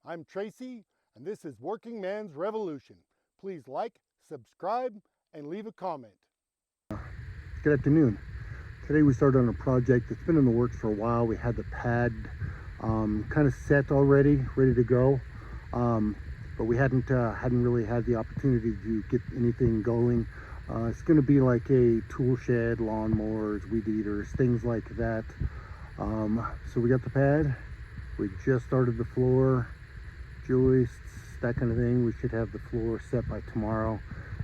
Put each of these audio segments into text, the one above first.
I'm Tracy, and this is Working Man's Revolution. Please like, subscribe, and leave a comment. Good afternoon. Today we started on a project that's been in the works for a while. We had the pad kind of set already, ready to go, but we hadn't really had the opportunity to get anything going. It's going to be like a tool shed, lawnmowers, weed eaters, things like that. So we got the pad. We just started the floor, joists, that kind of thing. We should have the floor set by tomorrow.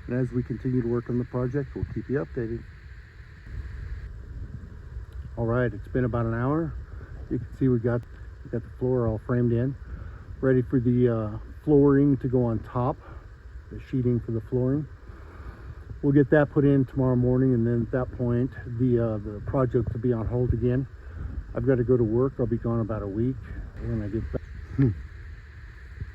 And as we continue to work on the project, we'll keep you updated. All right, it's been about an hour. You can see we got the floor all framed in, ready for the flooring to go on top, the sheeting for the flooring. We'll get that put in tomorrow morning, and then at that point, the project will be on hold again. I've got to go to work. I'll be gone about a week when I get back.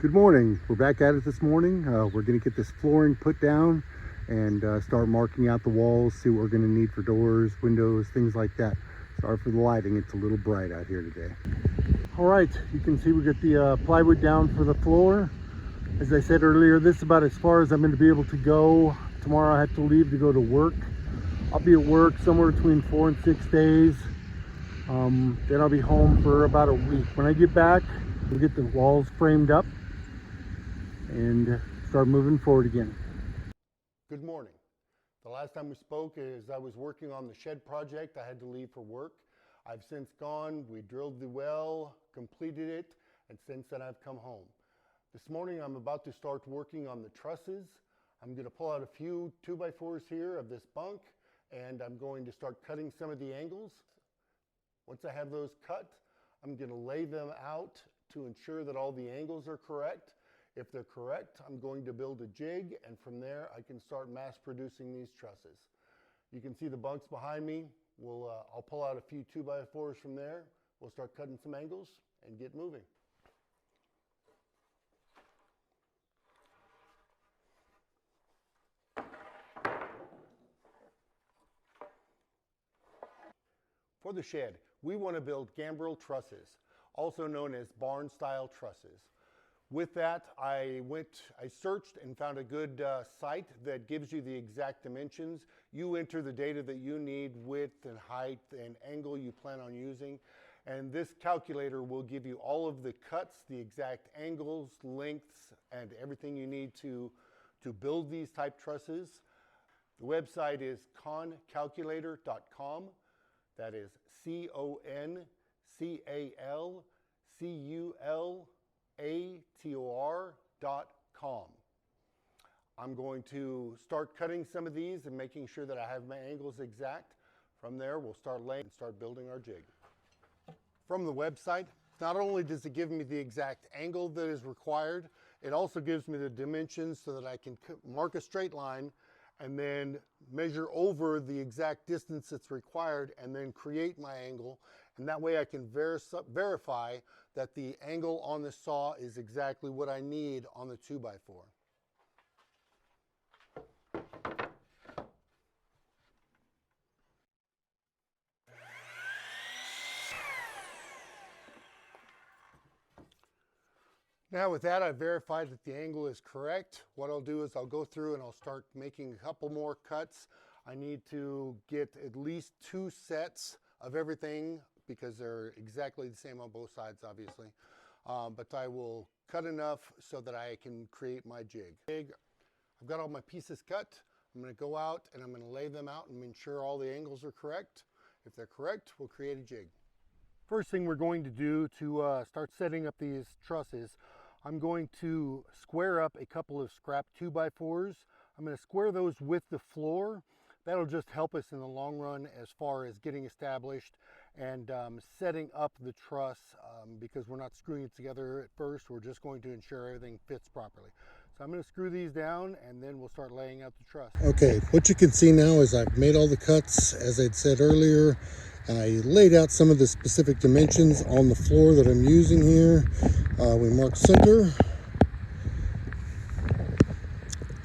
Good morning. We're back at it this morning. We're going to get this flooring put down and start marking out the walls, see what we're going to need for doors, windows, things like that. Sorry for the lighting, it's a little bright out here today. All right, you can see we got the plywood down for the floor. As I said earlier, this is about as far as I'm going to be able to go. Tomorrow I have to leave to go to work. I'll be at work somewhere between 4 and 6 days. Then I'll be home for about a week. When I get back, we'll get the walls framed up and start moving forward again. Good morning. The last time we spoke is I was working on the shed project. I had to leave for work. I've since gone. We drilled the well, completed it, and since then I've come home. This morning I'm about to start working on the trusses. I'm going to pull out a few 2x4s here of this bunk, and I'm going to start cutting some of the angles. Once I have those cut, I'm going to lay them out to ensure that all the angles are correct. If they're correct, I'm going to build a jig, and from there I can start mass producing these trusses. You can see the bunks behind me. I'll pull out a few 2x4s from there. We'll start cutting some angles and get moving. For the shed, we want to build gambrel trusses, also known as barn-style trusses. With that, I searched and found a good site that gives you the exact dimensions. You enter the data that you need, width and height and angle you plan on using, and this calculator will give you all of the cuts, the exact angles, lengths, and everything you need to build these type trusses. The website is concalculator.com. That is CONCALCULATOR.com. I'm going to start cutting some of these and making sure that I have my angles exact. From there, we'll start laying and start building our jig. From the website, not only does it give me the exact angle that is required, it also gives me the dimensions so that I can mark a straight line and then measure over the exact distance that's required and then create my angle. And that way I can verify that the angle on the saw is exactly what I need on the 2x4. Now with that, I've verified that the angle is correct. What I'll do is I'll go through and I'll start making a couple more cuts. I need to get at least 2 sets of everything because they're exactly the same on both sides, obviously. But I will cut enough so that I can create my jig. I've got all my pieces cut. I'm going to go out and I'm going to lay them out and ensure all the angles are correct. If they're correct, we'll create a jig. First thing we're going to do to start setting up these trusses, I'm going to square up a couple of scrap 2x4s. I'm going to square those with the floor. That'll just help us in the long run as far as getting established and setting up the truss because we're not screwing it together at first. We're just going to ensure everything fits properly. So I'm going to screw these down and then we'll start laying out the truss. Okay, what you can see now is I've made all the cuts as I'd said earlier. I laid out some of the specific dimensions on the floor that I'm using here. We marked center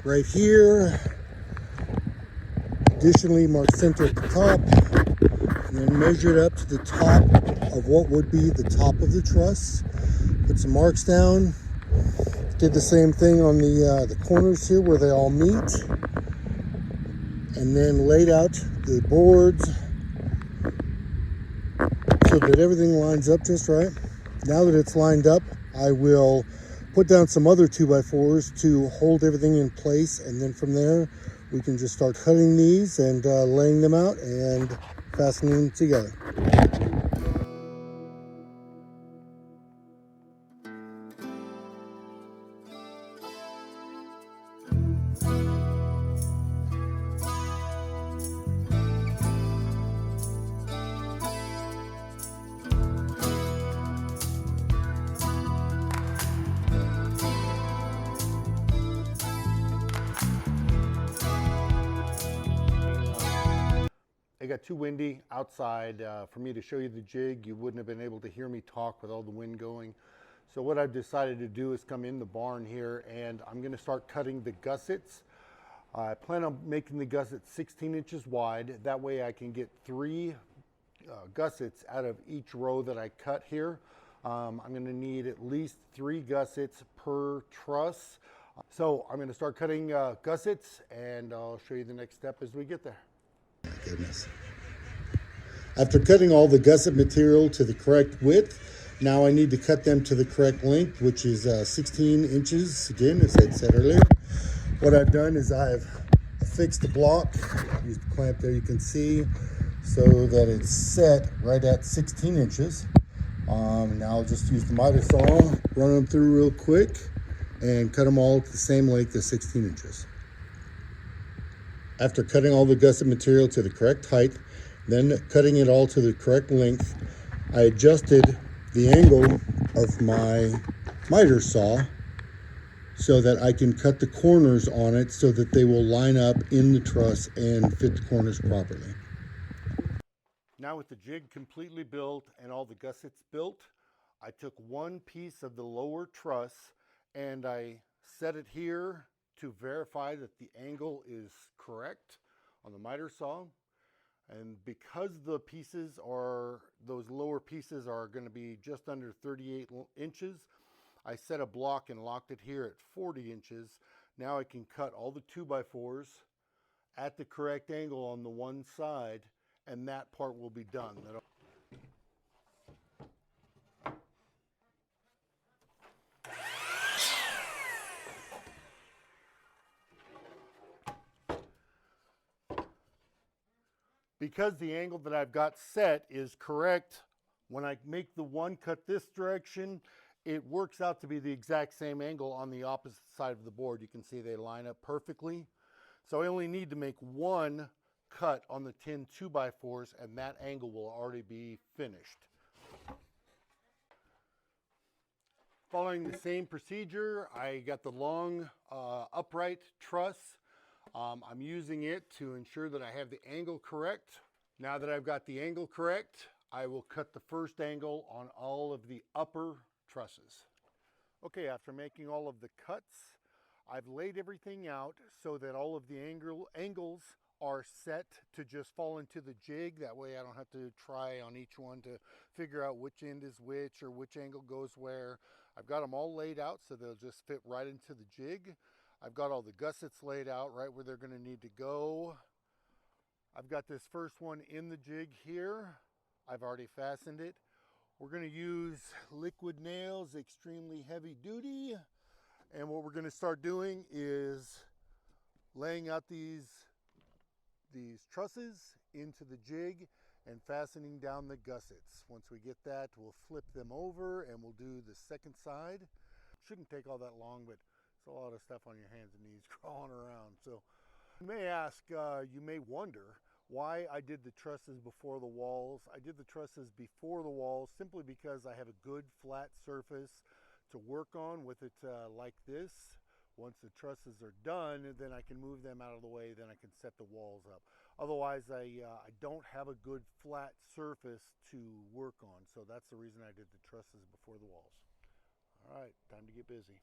right here. Additionally, marked center at the top, and then measured up to the top of what would be the top of the truss. Put some marks down, Did the same thing on the corners here where they all meet, and then laid out the boards so that everything lines up just right. Now that it's lined up, I will put down some other 2x4s to hold everything in place, and then from there we can just start cutting these and laying them out and fastening them together. It got too windy outside for me to show you the jig. You wouldn't have been able to hear me talk with all the wind going. So what I've decided to do is come in the barn here, and I'm going to start cutting the gussets. I plan on making the gussets 16 inches wide. That way I can get 3 gussets out of each row that I cut here. I'm going to need at least 3 gussets per truss. So I'm going to start cutting gussets, and I'll show you the next step as we get there. Goodness. After cutting all the gusset material to the correct width, now I need to cut them to the correct length, which is 16 inches, again, as I said earlier. What I've done is I've affixed a block, used the clamp there you can see, so that it's set right at 16 inches. Now I'll just use the miter saw, run them through real quick, and cut them all to the same length as 16 inches. After cutting all the gusset material to the correct height, then cutting it all to the correct length, I adjusted the angle of my miter saw so that I can cut the corners on it so that they will line up in the truss and fit the corners properly. Now with the jig completely built and all the gussets built, I took one piece of the lower truss and I set it here to verify that the angle is correct on the miter saw. And because the pieces are, those lower pieces are going to be just under 38 inches, I set a block and locked it here at 40 inches. Now I can cut all the 2x4s at the correct angle on the one side, and that part will be done. Because the angle that I've got set is correct, when I make the one cut this direction, it works out to be the exact same angle on the opposite side of the board. You can see they line up perfectly. So I only need to make one cut on the 10 2x4s, and that angle will already be finished. Following the same procedure, I got the long upright truss. I'm using it to ensure that I have the angle correct. Now that I've got the angle correct, I will cut the first angle on all of the upper trusses. Okay, after making all of the cuts, I've laid everything out so that all of the angles are set to just fall into the jig. That way I don't have to try on each one to figure out which end is which or which angle goes where. I've got them all laid out so they'll just fit right into the jig. I've got all the gussets laid out right where they're going to need to go. I've got this first one in the jig here. I've already fastened it. We're going to use liquid nails, extremely heavy duty. And what we're going to start doing is laying out these trusses into the jig and fastening down the gussets. Once we get that, we'll flip them over and we'll do the second side. Shouldn't take all that long, but it's a lot of stuff on your hands and knees crawling around. So you may ask, you may wonder why I did the trusses before the walls. I did the trusses before the walls simply because I have a good flat surface to work on with it like this. Once the trusses are done, then I can move them out of the way, then I can set the walls up. Otherwise, I don't have a good flat surface to work on, so that's the reason I did the trusses before the walls. All right, time to get busy.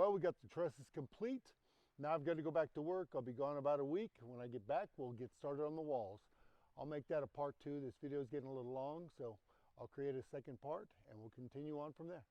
Well, we got the trusses complete. Now I've got to go back to work. I'll be gone about a week. When I get back, we'll get started on the walls. I'll make that a part 2. This video is getting a little long, so I'll create a second part and we'll continue on from there.